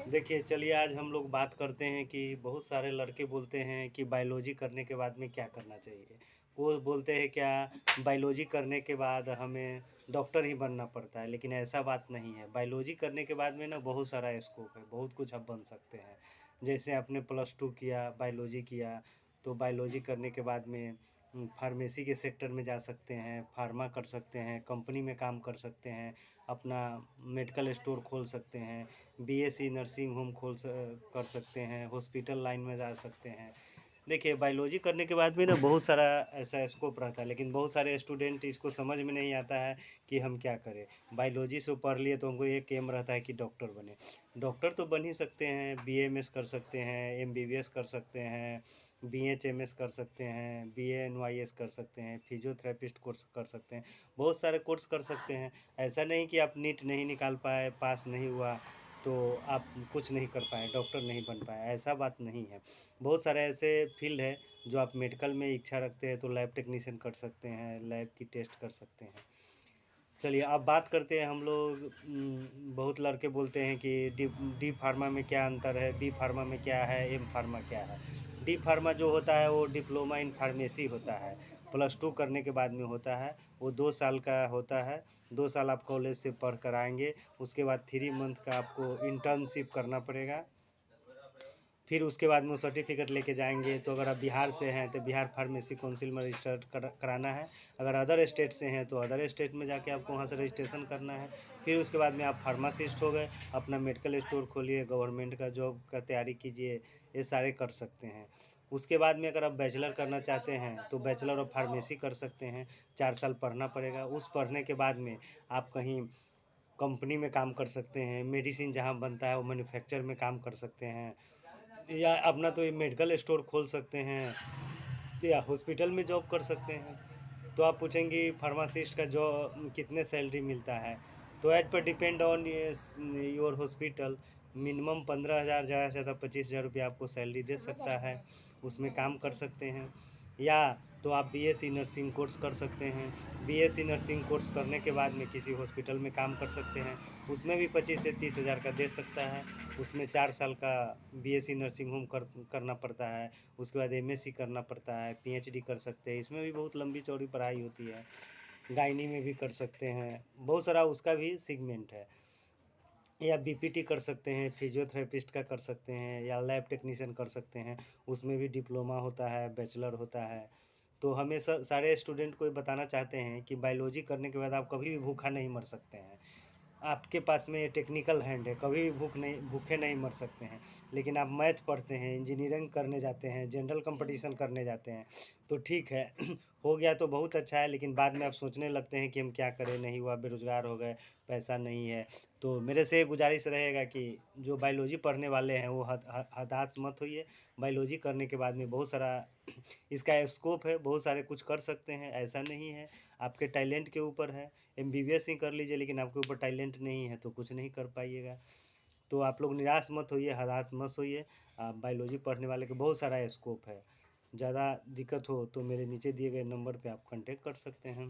देखिए, चलिए आज हम लोग बात करते हैं कि बहुत सारे लड़के बोलते हैं कि बायोलॉजी करने के बाद में क्या करना चाहिए। वो बोलते हैं क्या बायोलॉजी करने के बाद हमें डॉक्टर ही बनना पड़ता है, लेकिन ऐसा बात नहीं है। बायोलॉजी करने के बाद में ना बहुत सारा स्कोप है, बहुत कुछ आप बन सकते हैं। जैसे आपने +2 किया, बायोलॉजी किया, तो बायोलॉजी करने के बाद में फार्मेसी के सेक्टर में जा सकते हैं, फार्मा कर सकते हैं, कंपनी में काम कर सकते हैं, अपना मेडिकल स्टोर खोल सकते हैं, बीएससी नर्सिंग होम कर सकते हैं, हॉस्पिटल लाइन में जा सकते हैं। देखिए, बायोलॉजी करने के बाद भी ना बहुत सारा ऐसा स्कोप रहता है, लेकिन बहुत सारे स्टूडेंट इसको समझ में नहीं आता है कि हम क्या करें। बायोलॉजी से पढ़ लिए तो हमको एक एम रहता है कि डॉक्टर बने। डॉक्टर तो बन ही सकते हैं, बीएमएस कर सकते हैं, एमबीबीएस कर सकते हैं, बीएचएमएस कर सकते हैं, बीएएनवाईएस कर सकते हैं, फिजियोथेरेपिस्ट कोर्स कर सकते हैं, बहुत सारे कोर्स कर सकते हैं। ऐसा नहीं कि आप नीट नहीं निकाल पाए, पास नहीं हुआ तो आप कुछ नहीं कर पाए, डॉक्टर नहीं बन पाए, ऐसा बात नहीं है। बहुत सारे ऐसे फील्ड है जो आप मेडिकल में इच्छा रखते हैं तो लैब टेक्नीशियन कर सकते हैं, लैब की टेस्ट कर सकते हैं। चलिए अब बात करते हैं हम लोग। बहुत लड़के बोलते हैं कि डी डी फार्मा में क्या अंतर है, बी फार्मा में क्या है, एम फार्मा क्या है। डी फार्मा जो होता है वो डिप्लोमा इन फार्मेसी होता है, +2 करने के बाद में होता है। वो 2 साल का होता है। 2 साल आप कॉलेज से पढ़ कर आएंगे, उसके बाद 3 मंथ का आपको इंटर्नशिप करना पड़ेगा। फिर उसके बाद में वो सर्टिफिकेट लेके जाएंगे। तो अगर आप बिहार से हैं तो बिहार फार्मेसी काउंसिल में रजिस्टर कराना है। अगर अदर स्टेट से हैं तो अदर स्टेट में जाके आपको वहाँ से रजिस्ट्रेशन करना है। फिर उसके बाद में आप फार्मासिस्ट हो गए, अपना मेडिकल स्टोर खोलिए, गवर्नमेंट का जॉब का तैयारी कीजिए, ये सारे कर सकते हैं। उसके बाद में अगर आप बैचलर करना चाहते हैं तो बैचलर ऑफ फार्मेसी कर सकते हैं। 4 साल पढ़ना पड़ेगा। उस पढ़ने के बाद में आप कहीं कंपनी में काम कर सकते हैं, मेडिसिन जहाँ बनता है वो मैन्युफैक्चर में काम कर सकते हैं, या अपना तो ये मेडिकल स्टोर खोल सकते हैं, या हॉस्पिटल में जॉब कर सकते हैं। तो आप पूछेंगे फार्मासिस्ट का जो कितने सैलरी मिलता है, तो एज पर depend on your hospital. Minimum 15,000, ज़्यादा से ज़्यादा 25,000 रुपये आपको सैलरी दे सकता है। उसमें काम कर सकते हैं। या तो आप बीएससी नर्सिंग कोर्स कर सकते हैं। बीएससी नर्सिंग कोर्स करने के बाद में किसी हॉस्पिटल में काम कर सकते हैं। उसमें भी 25 से 30,000 का दे सकता है। उसमें 4 साल का बीएससी नर्सिंग होम करना पड़ता है। उसके बाद एमएससी करना पड़ता है, पीएचडी कर सकते हैं। इसमें भी बहुत लंबी चौड़ी पढ़ाई होती है। गायनी में भी कर सकते हैं, बहुत सारा उसका भी सेगमेंट है। या बीपीटी कर सकते हैं, फिजियोथेरेपिस्ट का कर सकते हैं, या लैब टेक्नीशियन कर सकते हैं। उसमें भी डिप्लोमा होता है, बैचलर होता है। तो हमेशा सारे स्टूडेंट को ये बताना चाहते हैं कि बायोलॉजी करने के बाद आप कभी भी भूखा नहीं मर सकते हैं। आपके पास में टेक्निकल हैंड है, कभी भी भूखे नहीं मर सकते हैं। लेकिन आप मैथ पढ़ते हैं, इंजीनियरिंग करने जाते हैं, जनरल कंपटीशन करने जाते हैं, तो ठीक है हो गया तो बहुत अच्छा है, लेकिन बाद में आप सोचने लगते हैं कि हम क्या करें, नहीं हुआ, बेरोज़गार हो गए, पैसा नहीं है। तो मेरे से गुजारिश रहेगा कि जो बायोलॉजी पढ़ने वाले हैं वो हताश मत होइए। बायोलॉजी करने के बाद में बहुत सारा इसका स्कोप है, बहुत सारे कुछ कर सकते हैं, ऐसा नहीं है। आपके टैलेंट के ऊपर है। एमबीबीएस ही कर लीजिए, लेकिन आपके ऊपर टैलेंट नहीं है तो कुछ नहीं कर पाइएगा। तो आप लोग निराश मत होइए, हताश मत होइए। आप बायोलॉजी पढ़ने वाले के बहुत सारा स्कोप है। ज़्यादा दिक्कत हो तो मेरे नीचे दिए गए नंबर पे आप कांटेक्ट कर सकते हैं।